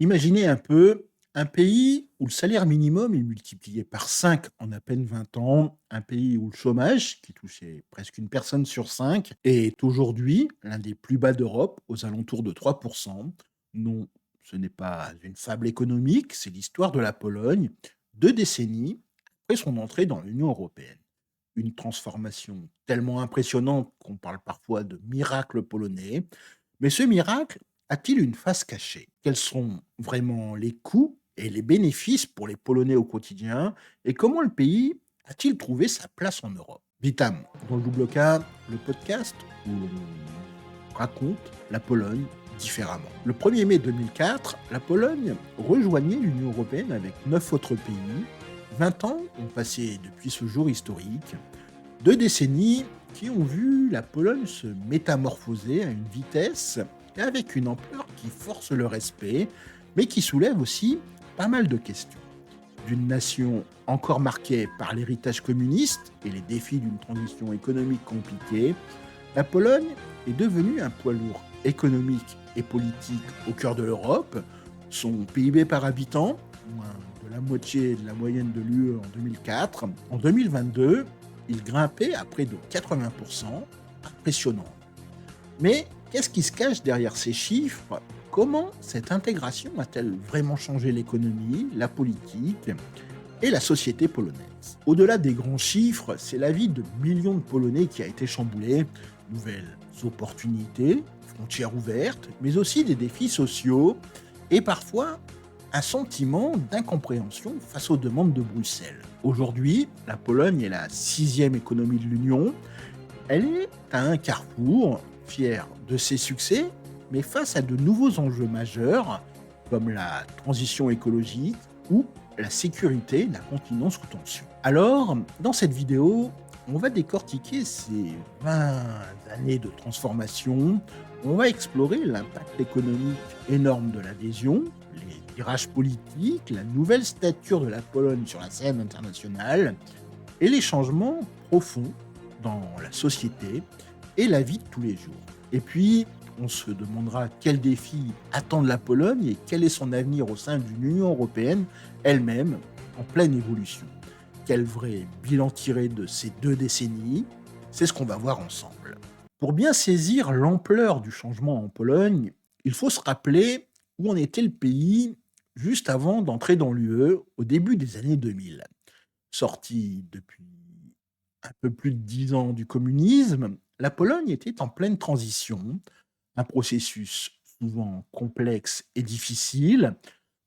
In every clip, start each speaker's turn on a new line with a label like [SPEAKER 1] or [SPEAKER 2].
[SPEAKER 1] Imaginez un peu un pays où le salaire minimum est multiplié par 5 en à peine 20 ans, un pays où le chômage, qui touchait presque une personne sur 5, est aujourd'hui l'un des plus bas d'Europe, aux alentours de 3%. Non, ce n'est pas une fable économique, c'est l'histoire de la Pologne, 2 décennies après son entrée dans l'Union européenne. Une transformation tellement impressionnante qu'on parle parfois de miracle polonais. Mais ce miracle a-t-il une face cachée? Quels sont vraiment les coûts et les bénéfices pour les Polonais au quotidien? Et comment le pays a-t-il trouvé sa place en Europe? Vitam, dans le double K, le podcast où l'on raconte la Pologne différemment. Le 1er mai 2004, la Pologne rejoignait l'Union européenne avec 9 autres pays. 20 ans ont passé depuis ce jour historique. 2 décennies qui ont vu la Pologne se métamorphoser à une vitesse et avec une ampleur qui force le respect, mais qui soulève aussi pas mal de questions. D'une nation encore marquée par l'héritage communiste et les défis d'une transition économique compliquée, la Pologne est devenue un poids lourd économique et politique au cœur de l'Europe. Son PIB par habitant, moins de la moitié de la moyenne de l'UE en 2004, en 2022, il grimpait à près de 80%, impressionnant. Mais qu'est-ce qui se cache derrière ces chiffres? Comment cette intégration a-t-elle vraiment changé l'économie, la politique et la société polonaise? Au-delà des grands chiffres, c'est la vie de millions de Polonais qui a été chamboulée. Nouvelles opportunités, frontières ouvertes, mais aussi des défis sociaux et parfois un sentiment d'incompréhension face aux demandes de Bruxelles. Aujourd'hui, la Pologne est la 6e économie de l'Union. Elle est à un carrefour, fière de ses succès, mais face à de nouveaux enjeux majeurs comme la transition écologique ou la sécurité d'un continent sous tension. Alors, dans cette vidéo, on va décortiquer ces 20 années de transformation, on va explorer l'impact économique énorme de l'adhésion, les virages politiques, la nouvelle stature de la Pologne sur la scène internationale et les changements profonds dans la société et la vie de tous les jours. Et puis, on se demandera quels défis attendent la Pologne et quel est son avenir au sein d'une Union européenne elle-même en pleine évolution. Quel vrai bilan tirer de ces 2 décennies? C'est ce qu'on va voir ensemble. Pour bien saisir l'ampleur du changement en Pologne, il faut se rappeler où en était le pays juste avant d'entrer dans l'UE au début des années 2000. Sortie depuis un peu plus de 10 ans du communisme, la Pologne était en pleine transition, un processus souvent complexe et difficile.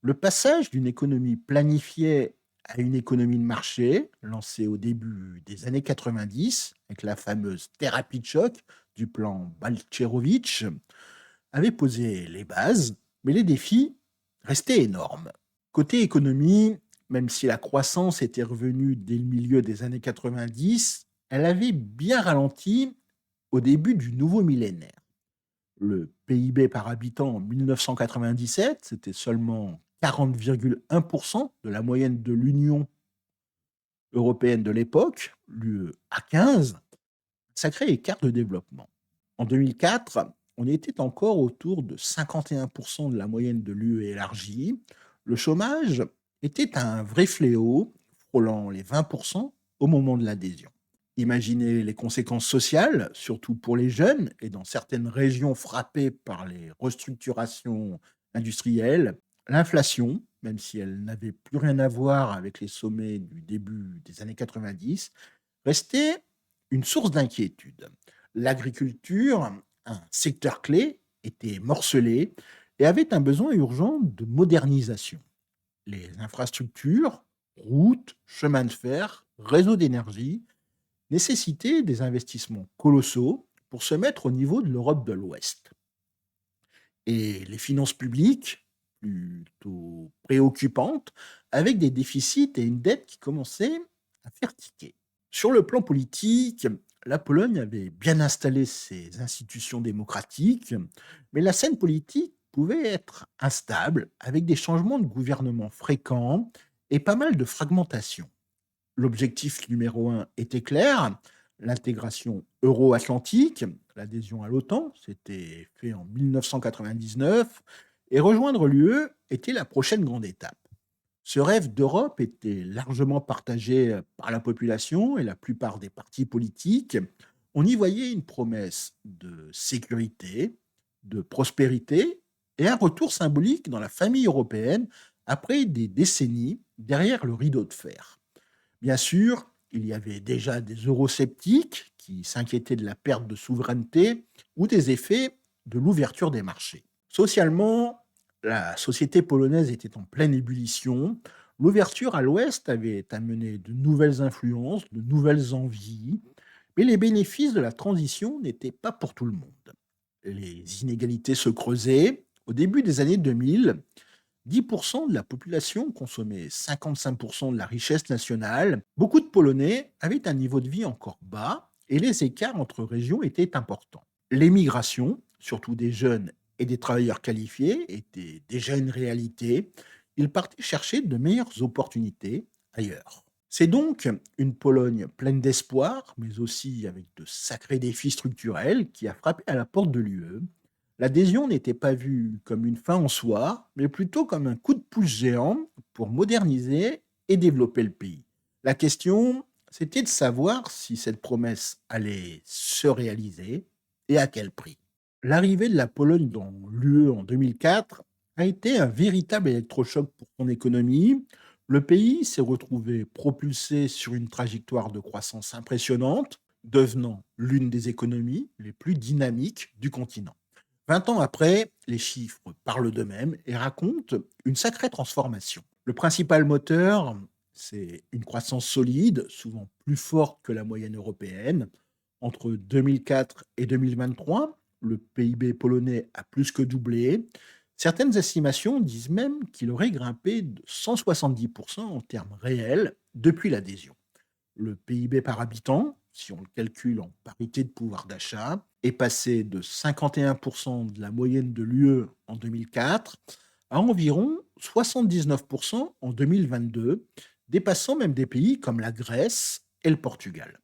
[SPEAKER 1] Le passage d'une économie planifiée à une économie de marché, lancée au début des années 90, avec la fameuse thérapie de choc du plan Balcherovitch, avait posé les bases, mais les défis restaient énormes. Côté économie, même si la croissance était revenue dès le milieu des années 90, elle avait bien ralenti au début du nouveau millénaire. Le PIB par habitant en 1997, c'était seulement 40,1% de la moyenne de l'Union européenne de l'époque, l'UE à 15, sacré écart de développement. En 2004, on était encore autour de 51% de la moyenne de l'UE élargie. Le chômage était un vrai fléau, frôlant les 20% au moment de l'adhésion. Imaginez les conséquences sociales, surtout pour les jeunes et dans certaines régions frappées par les restructurations industrielles, l'inflation, même si elle n'avait plus rien à voir avec les sommets du début des années 90, restait une source d'inquiétude. L'agriculture, un secteur clé, était morcelée et avait un besoin urgent de modernisation. Les infrastructures, routes, chemins de fer, réseaux d'énergie, nécessitaient des investissements colossaux pour se mettre au niveau de l'Europe de l'Ouest. Et les finances publiques, plutôt préoccupantes, avec des déficits et une dette qui commençaient à faire tiquer. Sur le plan politique, la Pologne avait bien installé ses institutions démocratiques, mais la scène politique pouvait être instable, avec des changements de gouvernement fréquents et pas mal de fragmentation. L'objectif numéro un était clair, l'intégration euro-atlantique, l'adhésion à l'OTAN, c'était fait en 1999, Et rejoindre l'UE était la prochaine grande étape. Ce rêve d'Europe était largement partagé par la population et la plupart des partis politiques. On y voyait une promesse de sécurité, de prospérité et un retour symbolique dans la famille européenne après des décennies derrière le rideau de fer. Bien sûr, il y avait déjà des eurosceptiques qui s'inquiétaient de la perte de souveraineté ou des effets de l'ouverture des marchés. Socialement, la société polonaise était en pleine ébullition. L'ouverture à l'Ouest avait amené de nouvelles influences, de nouvelles envies, mais les bénéfices de la transition n'étaient pas pour tout le monde. Les inégalités se creusaient. Au début des années 2000, 10% de la population consommait 55% de la richesse nationale. Beaucoup de Polonais avaient un niveau de vie encore bas et les écarts entre régions étaient importants. L'émigration, surtout des jeunes et des travailleurs qualifiés, était déjà une réalité. Ils partaient chercher de meilleures opportunités ailleurs. C'est donc une Pologne pleine d'espoir, mais aussi avec de sacrés défis structurels, qui a frappé à la porte de l'UE. L'adhésion n'était pas vue comme une fin en soi, mais plutôt comme un coup de pouce géant pour moderniser et développer le pays. La question, c'était de savoir si cette promesse allait se réaliser et à quel prix. L'arrivée de la Pologne dans l'UE en 2004 a été un véritable électrochoc pour son économie. Le pays s'est retrouvé propulsé sur une trajectoire de croissance impressionnante, devenant l'une des économies les plus dynamiques du continent. 20 ans après, les chiffres parlent d'eux-mêmes et racontent une sacrée transformation. Le principal moteur, c'est une croissance solide, souvent plus forte que la moyenne européenne. Entre 2004 et 2023, le PIB polonais a plus que doublé. Certaines estimations disent même qu'il aurait grimpé de 170% en termes réels depuis l'adhésion. Le PIB par habitant, si on le calcule en parité de pouvoir d'achat, est passé de 51% de la moyenne de l'UE en 2004 à environ 79% en 2022, dépassant même des pays comme la Grèce et le Portugal.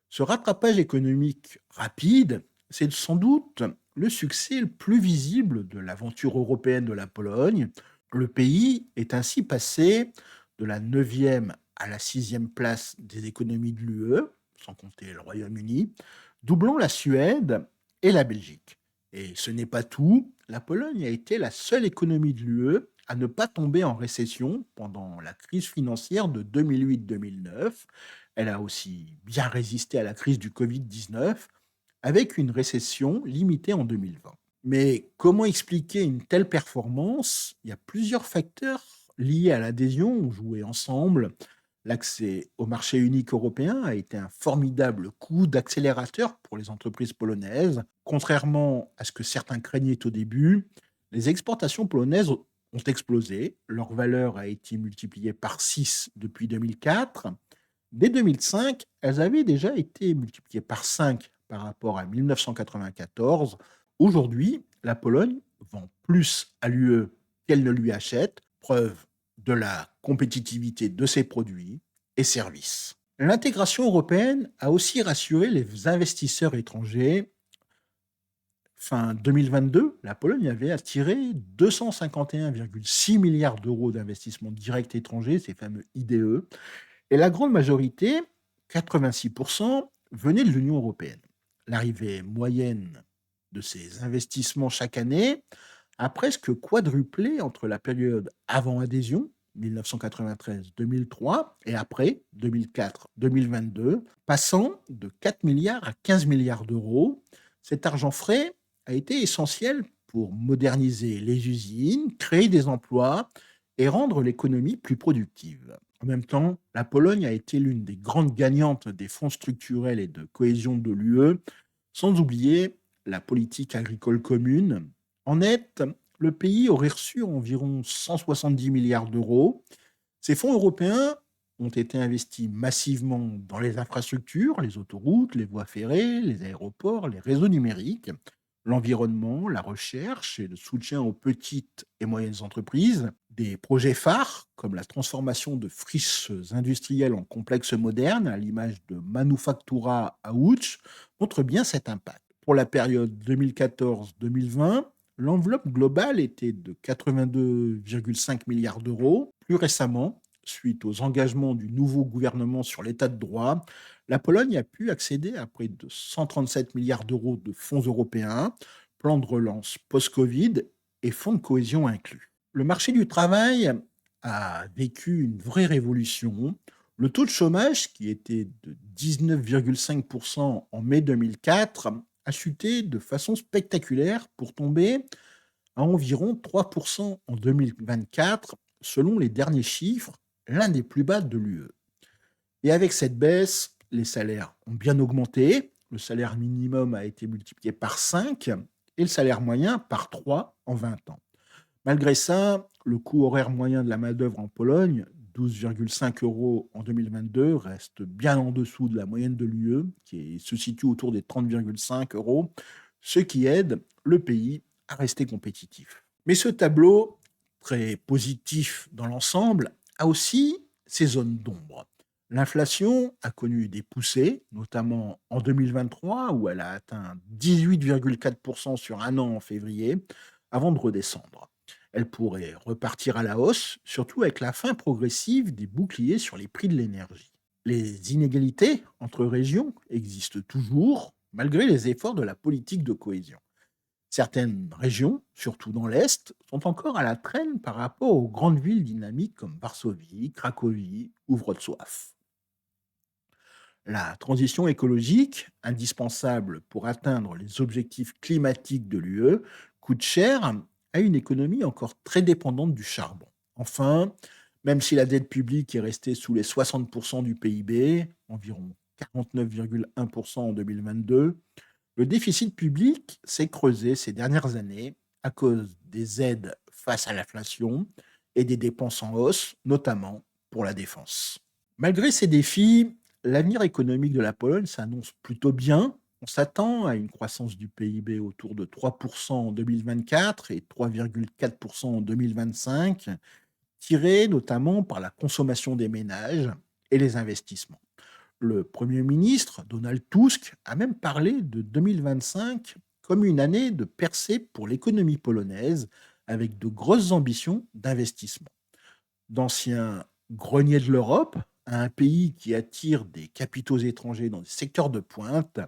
[SPEAKER 1] Ce rattrapage économique rapide, c'est sans doute le succès le plus visible de l'aventure européenne de la Pologne. Le pays est ainsi passé de la neuvième à la sixième place des économies de l'UE, sans compter le Royaume-Uni, doublant la Suède et la Belgique. Et ce n'est pas tout, la Pologne a été la seule économie de l'UE à ne pas tomber en récession pendant la crise financière de 2008-2009. Elle a aussi bien résisté à la crise du Covid-19 avec une récession limitée en 2020. Mais comment expliquer une telle performance? Il y a plusieurs facteurs liés à l'adhésion ont joué ensemble. L'accès au marché unique européen a été un formidable coup d'accélérateur pour les entreprises polonaises. Contrairement à ce que certains craignaient au début, les exportations polonaises ont explosé. Leur valeur a été multipliée par 6 depuis 2004. Dès 2005, elles avaient déjà été multipliées par 5 par rapport à 1994. Aujourd'hui, la Pologne vend plus à l'UE qu'elle ne lui achète, preuve de la compétitivité de ses produits et services. L'intégration européenne a aussi rassuré les investisseurs étrangers. Fin 2022, la Pologne avait attiré 251,6 milliards d'euros d'investissements directs étrangers, ces fameux IDE, et la grande majorité, 86%, venait de l'Union européenne. L'arrivée moyenne de ces investissements chaque année a presque quadruplé entre la période avant adhésion, 1993-2003, et après, 2004-2022, passant de 4 milliards à 15 milliards d'euros. Cet argent frais a été essentiel pour moderniser les usines, créer des emplois et rendre l'économie plus productive. En même temps, la Pologne a été l'une des grandes gagnantes des fonds structurels et de cohésion de l'UE, sans oublier la politique agricole commune. En net, le pays aurait reçu environ 170 milliards d'euros. Ces fonds européens ont été investis massivement dans les infrastructures, les autoroutes, les voies ferrées, les aéroports, les réseaux numériques, l'environnement, la recherche et le soutien aux petites et moyennes entreprises. Des projets phares, comme la transformation de friches industrielles en complexes modernes, à l'image de Manufactura à Łódź, montrent bien cet impact. Pour la période 2014-2020, L'enveloppe globale était de 82,5 milliards d'euros. Plus récemment, suite aux engagements du nouveau gouvernement sur l'état de droit, la Pologne a pu accéder à près de 137 milliards d'euros de fonds européens, plan de relance post-Covid et fonds de cohésion inclus. Le marché du travail a vécu une vraie révolution. Le taux de chômage, qui était de 19,5% en mai 2004, a chuté de façon spectaculaire pour tomber à environ 3% en 2024, selon les derniers chiffres, l'un des plus bas de l'UE. Et avec cette baisse, les salaires ont bien augmenté. Le salaire minimum a été multiplié par 5 et le salaire moyen par 3 en 20 ans. Malgré ça, le coût horaire moyen de la main-d'œuvre en Pologne, 12,5 euros en 2022, reste bien en dessous de la moyenne de l'UE, qui se situe autour des 30,5 euros, ce qui aide le pays à rester compétitif. Mais ce tableau, très positif dans l'ensemble, a aussi ses zones d'ombre. L'inflation a connu des poussées, notamment en 2023, où elle a atteint 18,4% sur un an en février, avant de redescendre. Elle pourrait repartir à la hausse, surtout avec la fin progressive des boucliers sur les prix de l'énergie. Les inégalités entre régions existent toujours, malgré les efforts de la politique de cohésion. Certaines régions, surtout dans l'Est, sont encore à la traîne par rapport aux grandes villes dynamiques comme Varsovie, Cracovie ou Wrocław. La transition écologique, indispensable pour atteindre les objectifs climatiques de l'UE, coûte cher à une économie encore très dépendante du charbon. Enfin, même si la dette publique est restée sous les 60% du PIB, environ 49,1% en 2022, le déficit public s'est creusé ces dernières années à cause des aides face à l'inflation et des dépenses en hausse, notamment pour la défense. Malgré ces défis, l'avenir économique de la Pologne s'annonce plutôt bien. On s'attend à une croissance du PIB autour de 3% en 2024 et 3,4% en 2025, tirée notamment par la consommation des ménages et les investissements. Le Premier ministre, Donald Tusk, a même parlé de 2025 comme une année de percée pour l'économie polonaise, avec de grosses ambitions d'investissement. D'anciens greniers de l'Europe à un pays qui attire des capitaux étrangers dans des secteurs de pointe,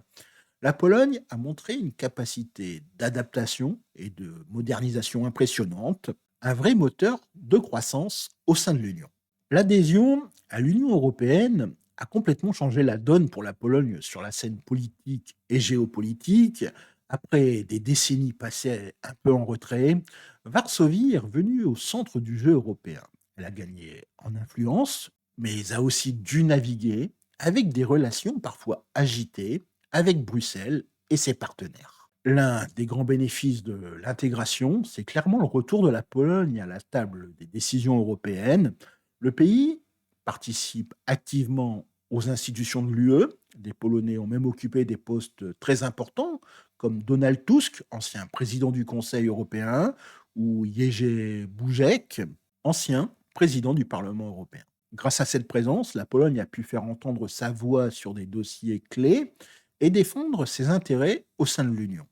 [SPEAKER 1] la Pologne a montré une capacité d'adaptation et de modernisation impressionnante, un vrai moteur de croissance au sein de l'Union. L'adhésion à l'Union européenne a complètement changé la donne pour la Pologne sur la scène politique et géopolitique. Après des décennies passées un peu en retrait, Varsovie est revenue au centre du jeu européen. Elle a gagné en influence, mais a aussi dû naviguer avec des relations parfois agitées avec Bruxelles et ses partenaires. L'un des grands bénéfices de l'intégration, c'est clairement le retour de la Pologne à la table des décisions européennes. Le pays participe activement aux institutions de l'UE. Des Polonais ont même occupé des postes très importants, comme Donald Tusk, ancien président du Conseil européen, ou Jerzy Buzek, ancien président du Parlement européen. Grâce à cette présence, la Pologne a pu faire entendre sa voix sur des dossiers clés et défendre ses intérêts au sein de l'Union.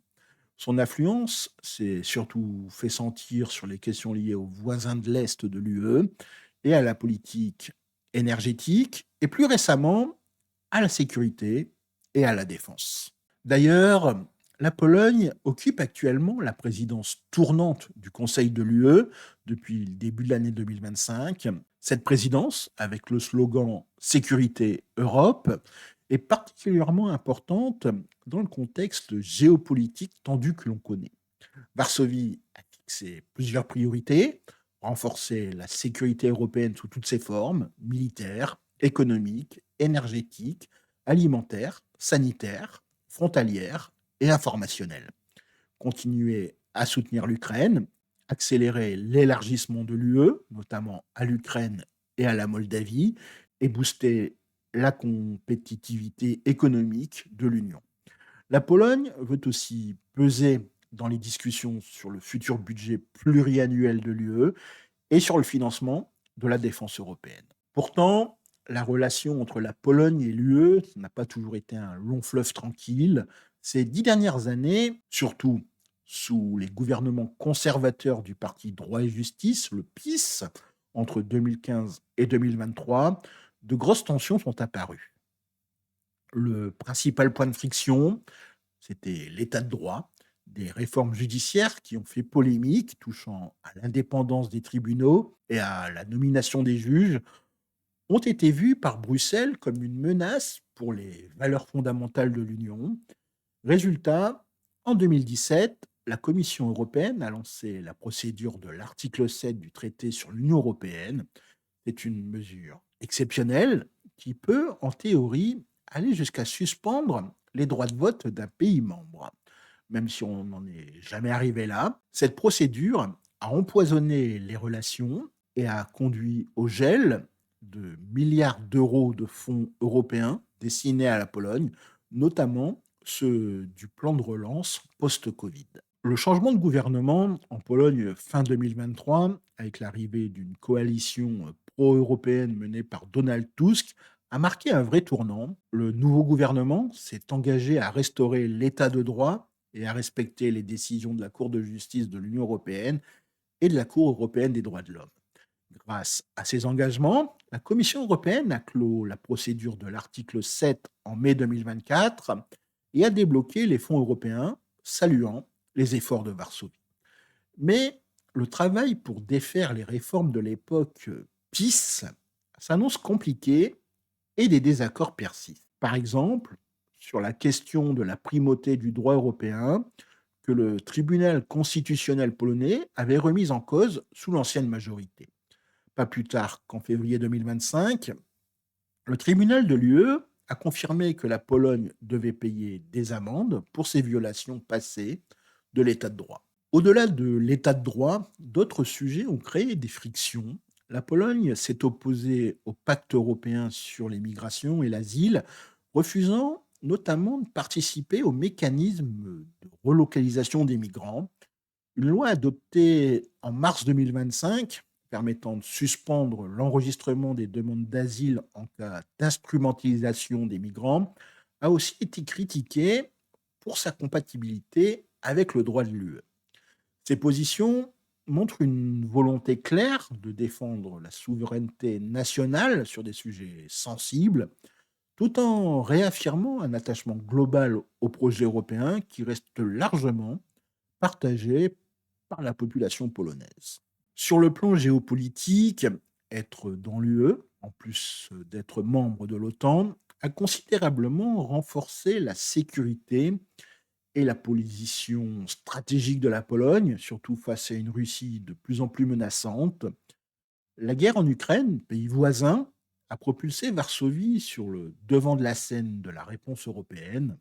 [SPEAKER 1] Son influence s'est surtout fait sentir sur les questions liées aux voisins de l'Est de l'UE et à la politique énergétique, et plus récemment à la sécurité et à la défense. D'ailleurs, la Pologne occupe actuellement la présidence tournante du Conseil de l'UE depuis le début de l'année 2025. Cette présidence, avec le slogan Sécurité Europe, est particulièrement importante dans le contexte géopolitique tendu que l'on connaît. Varsovie a fixé plusieurs priorités: renforcer la sécurité européenne sous toutes ses formes, militaire, économique, énergétique, alimentaire, sanitaire, frontalière et informationnelle. Continuer à soutenir l'Ukraine, accélérer l'élargissement de l'UE, notamment à l'Ukraine et à la Moldavie, et booster la compétitivité économique de l'Union. La Pologne veut aussi peser dans les discussions sur le futur budget pluriannuel de l'UE et sur le financement de la défense européenne. Pourtant, la relation entre la Pologne et l'UE n'a pas toujours été un long fleuve tranquille. Ces 10 dernières années, surtout sous les gouvernements conservateurs du parti Droit et Justice, le PiS, entre 2015 et 2023, de grosses tensions sont apparues. Le principal point de friction, c'était l'état de droit, des réformes judiciaires qui ont fait polémique, touchant à l'indépendance des tribunaux et à la nomination des juges, ont été vues par Bruxelles comme une menace pour les valeurs fondamentales de l'Union. Résultat, en 2017, la Commission européenne a lancé la procédure de l'article 7 du traité sur l'Union européenne. C'est une mesure exceptionnelle qui peut, en théorie, aller jusqu'à suspendre les droits de vote d'un pays membre. Même si on n'en est jamais arrivé là, cette procédure a empoisonné les relations et a conduit au gel de milliards d'euros de fonds européens destinés à la Pologne, notamment ceux du plan de relance post-Covid. Le changement de gouvernement en Pologne fin 2023, avec l'arrivée d'une coalition pro-européenne menée par Donald Tusk, a marqué un vrai tournant. Le nouveau gouvernement s'est engagé à restaurer l'état de droit et à respecter les décisions de la Cour de justice de l'Union européenne et de la Cour européenne des droits de l'homme. Grâce à ces engagements, la Commission européenne a clos la procédure de l'article 7 en mai 2024 et a débloqué les fonds européens, saluant les efforts de Varsovie. Mais le travail pour défaire les réformes de l'époque PiS s'annonce compliqué et des désaccords persistent. Par exemple, sur la question de la primauté du droit européen que le tribunal constitutionnel polonais avait remise en cause sous l'ancienne majorité. Pas plus tard qu'en février 2025, le tribunal de l'UE a confirmé que la Pologne devait payer des amendes pour ses violations passées de l'état de droit. Au-delà de l'état de droit, d'autres sujets ont créé des frictions. La Pologne s'est opposée au pacte européen sur les migrations et l'asile, refusant notamment de participer au mécanisme de relocalisation des migrants. Une loi adoptée en mars 2025 permettant de suspendre l'enregistrement des demandes d'asile en cas d'instrumentalisation des migrants a aussi été critiquée pour sa compatibilité avec le droit de l'UE. Ces positions montrent une volonté claire de défendre la souveraineté nationale sur des sujets sensibles, tout en réaffirmant un attachement global au projet européen qui reste largement partagé par la population polonaise. Sur le plan géopolitique, être dans l'UE, en plus d'être membre de l'OTAN, a considérablement renforcé la sécurité et la position stratégique de la Pologne, surtout face à une Russie de plus en plus menaçante. La guerre en Ukraine, pays voisin, a propulsé Varsovie sur le devant de la scène de la réponse européenne.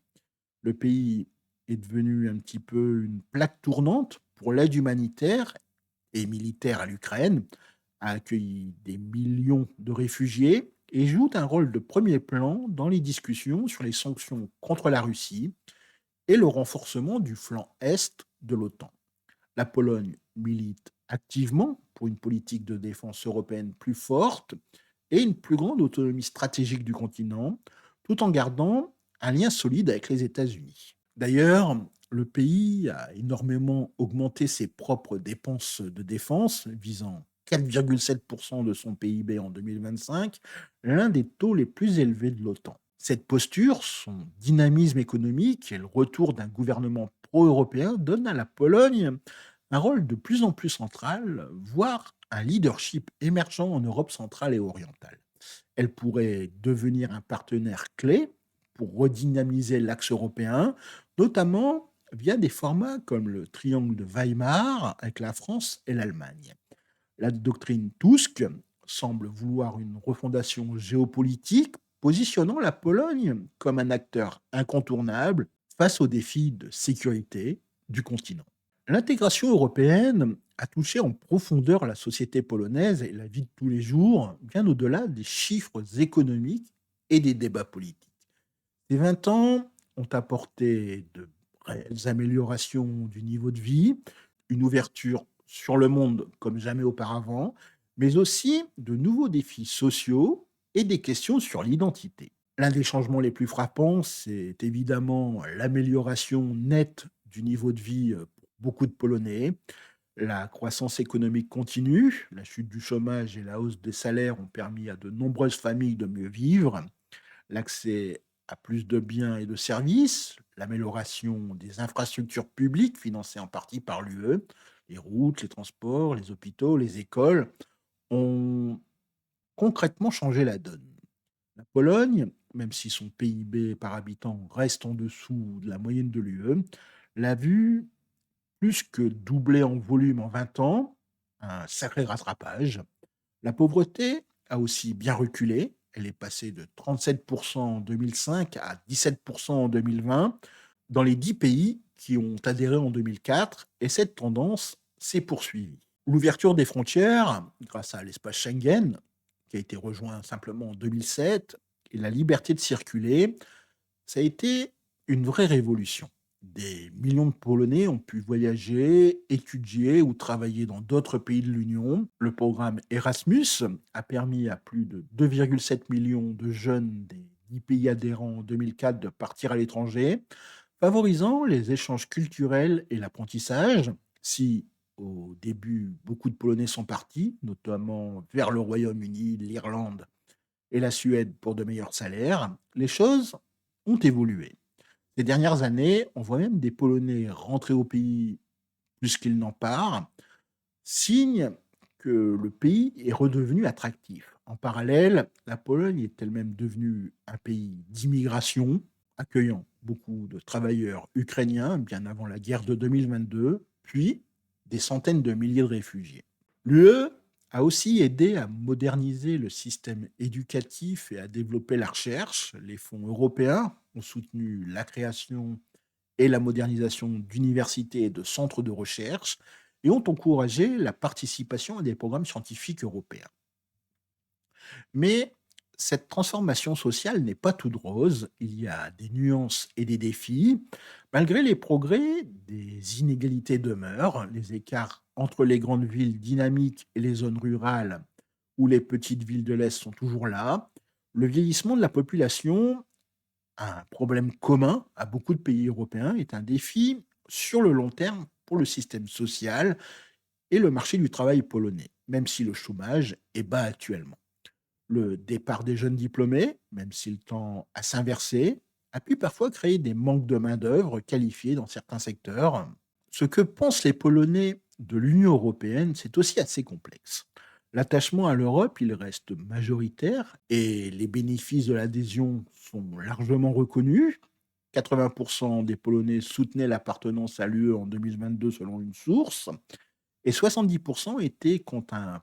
[SPEAKER 1] Le pays est devenu un petit peu une plaque tournante pour l'aide humanitaire et militaire à l'Ukraine, a accueilli des millions de réfugiés et joue un rôle de premier plan dans les discussions sur les sanctions contre la Russie et le renforcement du flanc est de l'OTAN. La Pologne milite activement pour une politique de défense européenne plus forte et une plus grande autonomie stratégique du continent, tout en gardant un lien solide avec les États-Unis. D'ailleurs, le pays a énormément augmenté ses propres dépenses de défense, visant 4,7% de son PIB en 2025, l'un des taux les plus élevés de l'OTAN. Cette posture, son dynamisme économique et le retour d'un gouvernement pro-européen donnent à la Pologne un rôle de plus en plus central, voire un leadership émergent en Europe centrale et orientale. Elle pourrait devenir un partenaire clé pour redynamiser l'axe européen, notamment via des formats comme le triangle de Weimar avec la France et l'Allemagne. La doctrine Tusk semble vouloir une refondation géopolitique, positionnant la Pologne comme un acteur incontournable face aux défis de sécurité du continent. L'intégration européenne a touché en profondeur la société polonaise et la vie de tous les jours, bien au-delà des chiffres économiques et des débats politiques. Ces 20 ans ont apporté de réelles améliorations du niveau de vie, une ouverture sur le monde comme jamais auparavant, mais aussi de nouveaux défis sociaux et des questions sur l'identité. L'un des changements les plus frappants, c'est évidemment l'amélioration nette du niveau de vie pour beaucoup de Polonais. La croissance économique continue, la chute du chômage et la hausse des salaires ont permis à de nombreuses familles de mieux vivre. L'accès à plus de biens et de services, l'amélioration des infrastructures publiques financées en partie par l'UE, les routes, les transports, les hôpitaux, les écoles, ont concrètement changé la donne. La Pologne, même si son PIB par habitant reste en dessous de la moyenne de l'UE, l'a vu plus que doubler en volume en 20 ans, un sacré rattrapage. La pauvreté a aussi bien reculé. Elle est passée de 37% en 2005 à 17% en 2020 dans les 10 pays qui ont adhéré en 2004 et cette tendance s'est poursuivie. L'ouverture des frontières, grâce à l'espace Schengen, qui a été rejoint simplement en 2007, et la liberté de circuler, ça a été une vraie révolution. Des millions de Polonais ont pu voyager, étudier ou travailler dans d'autres pays de l'Union. Le programme Erasmus a permis à plus de 2,7 millions de jeunes des 10 pays adhérents en 2004 de partir à l'étranger, favorisant les échanges culturels et l'apprentissage. Si au début, beaucoup de Polonais sont partis, notamment vers le Royaume-Uni, l'Irlande et la Suède pour de meilleurs salaires, les choses ont évolué. Ces dernières années, on voit même des Polonais rentrer au pays plus qu'ils n'en partent, signe que le pays est redevenu attractif. En parallèle, la Pologne est elle-même devenue un pays d'immigration, accueillant beaucoup de travailleurs ukrainiens bien avant la guerre de 2022, puis des centaines de milliers de réfugiés. L'UE a aussi aidé à moderniser le système éducatif et à développer la recherche. Les fonds européens ont soutenu la création et la modernisation d'universités et de centres de recherche et ont encouragé la participation à des programmes scientifiques européens. Mais cette transformation sociale n'est pas toute rose. Il y a des nuances et des défis. Malgré les progrès, des inégalités demeurent. Les écarts entre les grandes villes dynamiques et les zones rurales ou les petites villes de l'Est sont toujours là. Le vieillissement de la population, un problème commun à beaucoup de pays européens, est un défi sur le long terme pour le système social et le marché du travail polonais, même si le chômage est bas actuellement. Le départ des jeunes diplômés, même s'il tend à s'inverser, a pu parfois créer des manques de main-d'œuvre qualifiée dans certains secteurs. Ce que pensent les Polonais de l'Union européenne, c'est aussi assez complexe. L'attachement à l'Europe, il reste majoritaire et les bénéfices de l'adhésion sont largement reconnus. 80% des Polonais soutenaient l'appartenance à l'UE en 2022 selon une source et 70% étaient contre un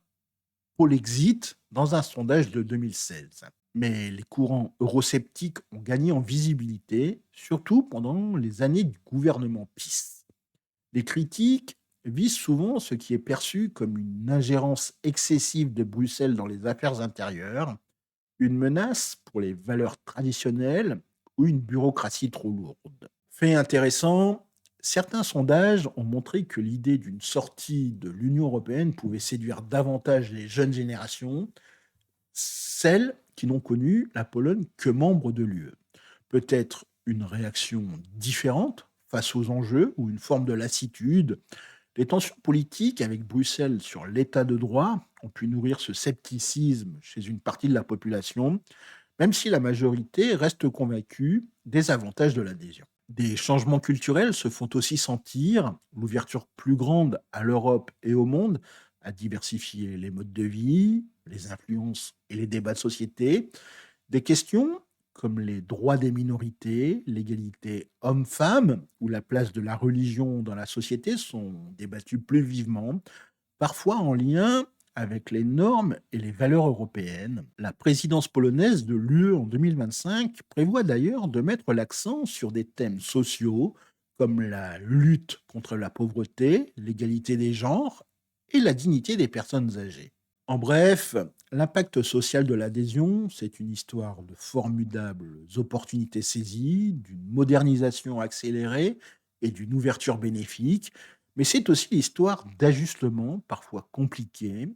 [SPEAKER 1] Polexit dans un sondage de 2016. Mais les courants eurosceptiques ont gagné en visibilité, surtout pendant les années du gouvernement PiS. Les critiques visent souvent ce qui est perçu comme une ingérence excessive de Bruxelles dans les affaires intérieures, une menace pour les valeurs traditionnelles ou une bureaucratie trop lourde. Fait intéressant, certains sondages ont montré que l'idée d'une sortie de l'Union européenne pouvait séduire davantage les jeunes générations, celles qui n'ont connu la Pologne que membre de l'UE. Peut-être une réaction différente face aux enjeux ou une forme de lassitude. Les tensions politiques avec Bruxelles sur l'état de droit ont pu nourrir ce scepticisme chez une partie de la population, même si la majorité reste convaincue des avantages de l'adhésion. Des changements culturels se font aussi sentir, l'ouverture plus grande à l'Europe et au monde a diversifié les modes de vie, les influences et les débats de société. Des questions comme les droits des minorités, l'égalité homme-femme ou la place de la religion dans la société sont débattues plus vivement, parfois en lien avec les normes et les valeurs européennes. La présidence polonaise de l'UE en 2025 prévoit d'ailleurs de mettre l'accent sur des thèmes sociaux comme la lutte contre la pauvreté, l'égalité des genres et la dignité des personnes âgées. En bref, l'impact social de l'adhésion, c'est une histoire de formidables opportunités saisies, d'une modernisation accélérée et d'une ouverture bénéfique, mais c'est aussi l'histoire d'ajustements parfois compliqués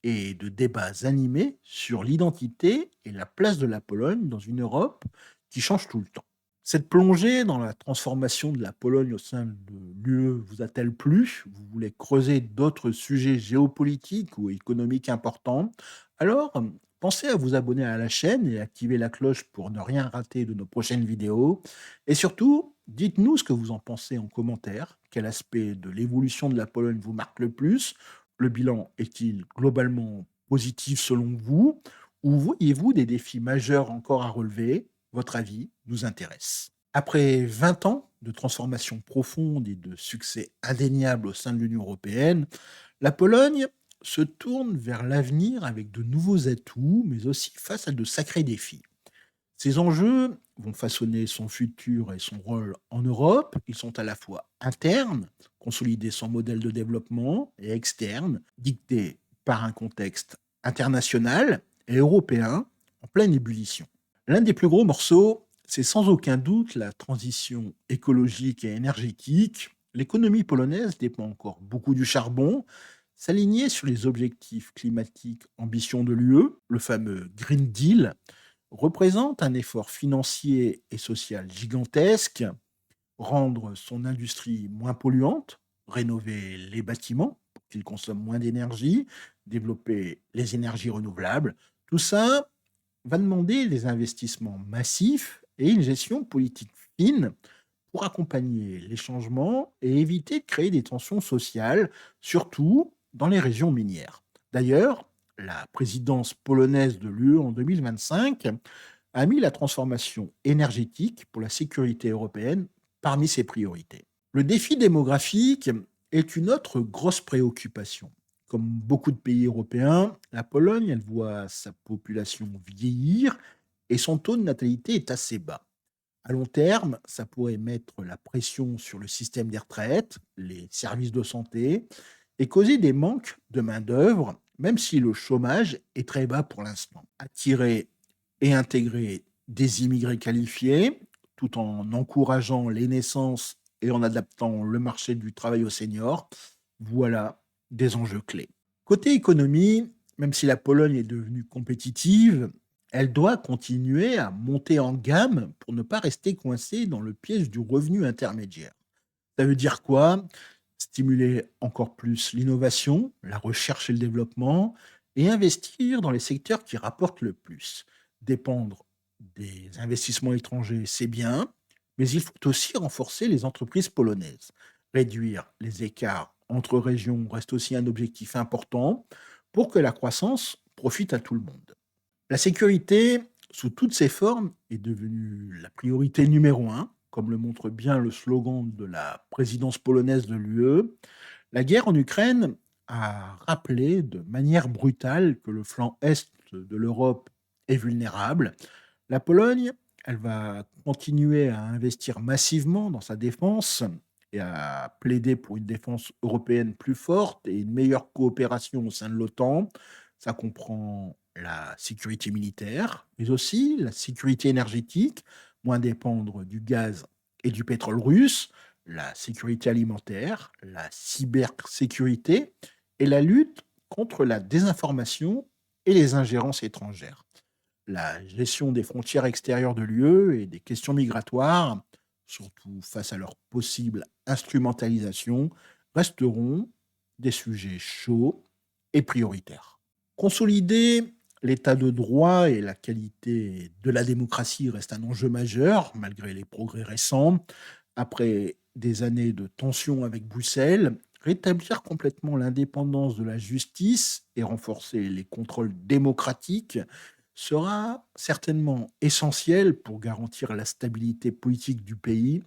[SPEAKER 1] et de débats animés sur l'identité et la place de la Pologne dans une Europe qui change tout le temps. Cette plongée dans la transformation de la Pologne au sein de l'UE vous a-t-elle plu? Vous voulez creuser d'autres sujets géopolitiques ou économiques importants? Alors, pensez à vous abonner à la chaîne et activer la cloche pour ne rien rater de nos prochaines vidéos. Et surtout, dites-nous ce que vous en pensez en commentaire. Quel aspect de l'évolution de la Pologne vous marque le plus? Le bilan est-il globalement positif selon vous? Ou voyez-vous des défis majeurs encore à relever? Votre avis nous intéresse. Après 20 ans de transformation profonde et de succès indéniable au sein de l'Union européenne, la Pologne se tourne vers l'avenir avec de nouveaux atouts, mais aussi face à de sacrés défis. Ces enjeux vont façonner son futur et son rôle en Europe. Ils sont à la fois internes, consolider son modèle de développement, et externes, dictés par un contexte international et européen en pleine ébullition. L'un des plus gros morceaux, c'est sans aucun doute la transition écologique et énergétique. L'économie polonaise dépend encore beaucoup du charbon. S'aligner sur les objectifs climatiques ambitions de l'UE, le fameux Green Deal, représente un effort financier et social gigantesque. Rendre son industrie moins polluante, rénover les bâtiments pour qu'ils consomment moins d'énergie, développer les énergies renouvelables, tout ça va demander des investissements massifs et une gestion politique fine pour accompagner les changements et éviter de créer des tensions sociales, surtout dans les régions minières. D'ailleurs, la présidence polonaise de l'UE en 2025 a mis la transformation énergétique pour la sécurité européenne parmi ses priorités. Le défi démographique est une autre grosse préoccupation. Comme beaucoup de pays européens, la Pologne, elle voit sa population vieillir et son taux de natalité est assez bas. À long terme, ça pourrait mettre la pression sur le système des retraites, les services de santé et causer des manques de main-d'œuvre, même si le chômage est très bas pour l'instant. Attirer et intégrer des immigrés qualifiés tout en encourageant les naissances et en adaptant le marché du travail aux seniors, voilà des enjeux clés. Côté économie, même si la Pologne est devenue compétitive, elle doit continuer à monter en gamme pour ne pas rester coincée dans le piège du revenu intermédiaire. Ça veut dire quoi? Stimuler encore plus l'innovation, la recherche et le développement, et investir dans les secteurs qui rapportent le plus. Dépendre des investissements étrangers, c'est bien, mais il faut aussi renforcer les entreprises polonaises. Réduire les écarts entre régions reste aussi un objectif important pour que la croissance profite à tout le monde. La sécurité, sous toutes ses formes, est devenue la priorité numéro un, comme le montre bien le slogan de la présidence polonaise de l'UE. La guerre en Ukraine a rappelé de manière brutale que le flanc est de l'Europe est vulnérable. La Pologne, elle va continuer à investir massivement dans sa défense et à plaider pour une défense européenne plus forte et une meilleure coopération au sein de l'OTAN. Ça comprend la sécurité militaire, mais aussi la sécurité énergétique, moins dépendre du gaz et du pétrole russe, la sécurité alimentaire, la cybersécurité et la lutte contre la désinformation et les ingérences étrangères. La gestion des frontières extérieures de l'UE et des questions migratoires, surtout face à leur possible instrumentalisation, resteront des sujets chauds et prioritaires. Consolider l'état de droit et la qualité de la démocratie reste un enjeu majeur, malgré les progrès récents. Après des années de tensions avec Bruxelles, rétablir complètement l'indépendance de la justice et renforcer les contrôles démocratiques sera certainement essentiel pour garantir la stabilité politique du pays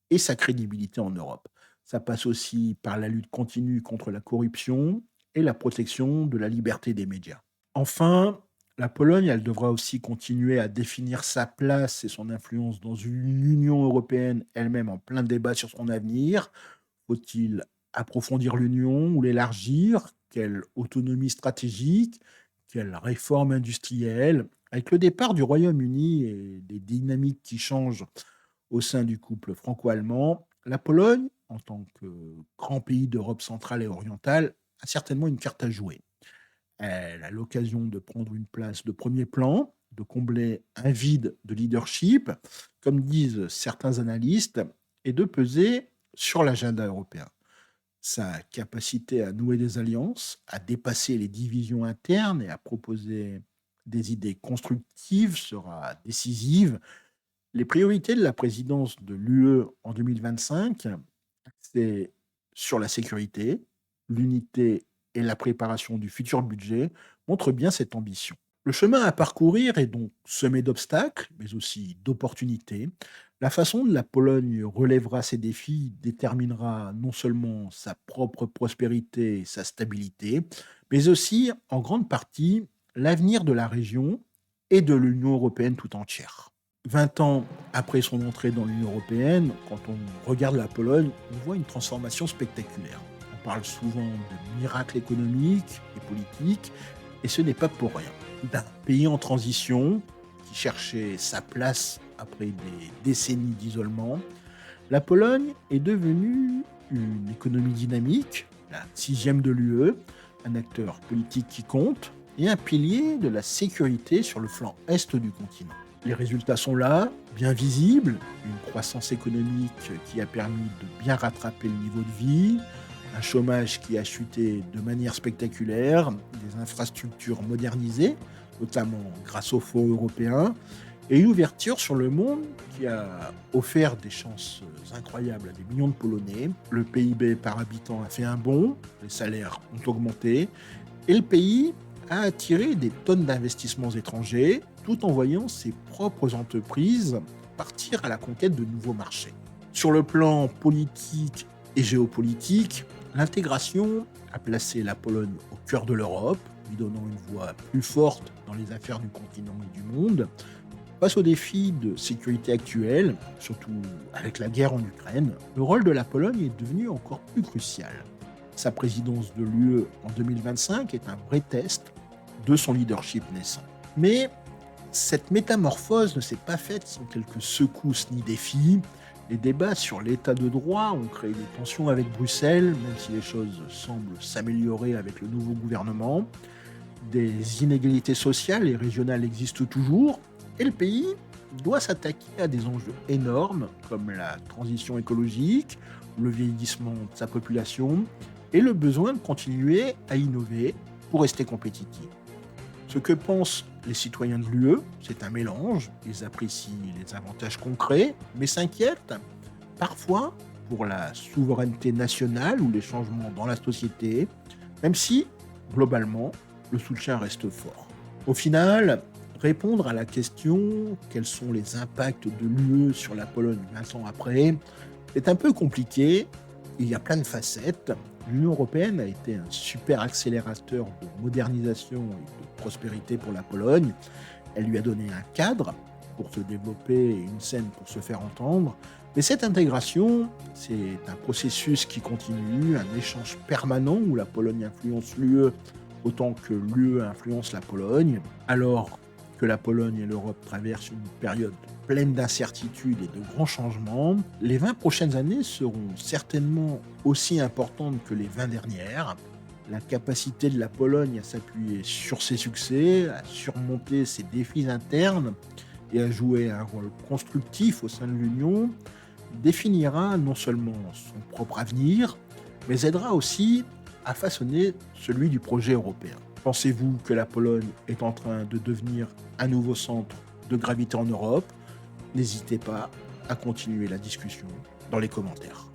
[SPEAKER 1] et sa crédibilité en Europe. Ça passe aussi par la lutte continue contre la corruption et la protection de la liberté des médias. Enfin, la Pologne, elle devra aussi continuer à définir sa place et son influence dans une Union européenne elle-même en plein débat sur son avenir. Faut-il approfondir l'Union ou l'élargir? Quelle autonomie stratégique? Quelle réforme industrielle? Avec le départ du Royaume-Uni et des dynamiques qui changent au sein du couple franco-allemand, la Pologne, en tant que grand pays d'Europe centrale et orientale, a certainement une carte à jouer. Elle a l'occasion de prendre une place de premier plan de combler un vide de leadership, comme disent certains analystes, et de peser sur l'agenda européen. Sa capacité à nouer des alliances, à dépasser les divisions internes et à proposer des idées constructives sera décisive. Les priorités de la présidence de l'UE en 2025, c'est sur la sécurité, l'unité et la préparation du futur budget, montrent bien cette ambition. Le chemin à parcourir est donc semé d'obstacles, mais aussi d'opportunités. La façon dont la Pologne relèvera ces défis déterminera non seulement sa propre prospérité et sa stabilité, mais aussi, en grande partie, l'avenir de la région et de l'Union européenne tout entière. 20 ans après son entrée dans l'Union européenne, quand on regarde la Pologne, on voit une transformation spectaculaire. On parle souvent de miracle économique et politique, et ce n'est pas pour rien. D'un pays en transition, qui cherchait sa place après des décennies d'isolement, la Pologne est devenue une économie dynamique, la sixième de l'UE, un acteur politique qui compte, et un pilier de la sécurité sur le flanc est du continent. Les résultats sont là, bien visibles, une croissance économique qui a permis de bien rattraper le niveau de vie, un chômage qui a chuté de manière spectaculaire, des infrastructures modernisées, notamment grâce aux fonds européens, et une ouverture sur le monde qui a offert des chances incroyables à des millions de Polonais. Le PIB par habitant a fait un bond, les salaires ont augmenté, et le pays a attiré des tonnes d'investissements étrangers, tout en voyant ses propres entreprises partir à la conquête de nouveaux marchés. Sur le plan politique et géopolitique, l'intégration a placé la Pologne au cœur de l'Europe, lui donnant une voix plus forte dans les affaires du continent et du monde. Face aux défis de sécurité actuels, surtout avec la guerre en Ukraine, le rôle de la Pologne est devenu encore plus crucial. Sa présidence de l'UE en 2025 est un vrai test de son leadership naissant. Mais cette métamorphose ne s'est pas faite sans quelques secousses ni défis. Les débats sur l'état de droit ont créé des tensions avec Bruxelles, même si les choses semblent s'améliorer avec le nouveau gouvernement. Des inégalités sociales et régionales existent toujours, et le pays doit s'attaquer à des enjeux énormes comme la transition écologique, le vieillissement de sa population et le besoin de continuer à innover pour rester compétitif. Ce que pensent les citoyens de l'UE, c'est un mélange. Ils apprécient les avantages concrets, mais s'inquiètent parfois pour la souveraineté nationale ou les changements dans la société, même si, globalement, le soutien reste fort. Au final, répondre à la question quels sont les impacts de l'UE sur la Pologne 20 ans après est un peu compliqué. Il y a plein de facettes. L'Union européenne a été un super accélérateur de modernisation et de prospérité pour la Pologne. Elle lui a donné un cadre pour se développer et une scène pour se faire entendre. Mais cette intégration, c'est un processus qui continue, un échange permanent où la Pologne influence l'UE autant que l'UE influence la Pologne. Alors que la Pologne et l'Europe traversent une période pleine d'incertitudes et de grands changements, les 20 prochaines années seront certainement aussi importantes que les 20 dernières. La capacité de la Pologne à s'appuyer sur ses succès, à surmonter ses défis internes et à jouer un rôle constructif au sein de l'Union définira non seulement son propre avenir, mais aidera aussi à façonner celui du projet européen. Pensez-vous que la Pologne est en train de devenir un nouveau centre de gravité en Europe? N'hésitez pas à continuer la discussion dans les commentaires.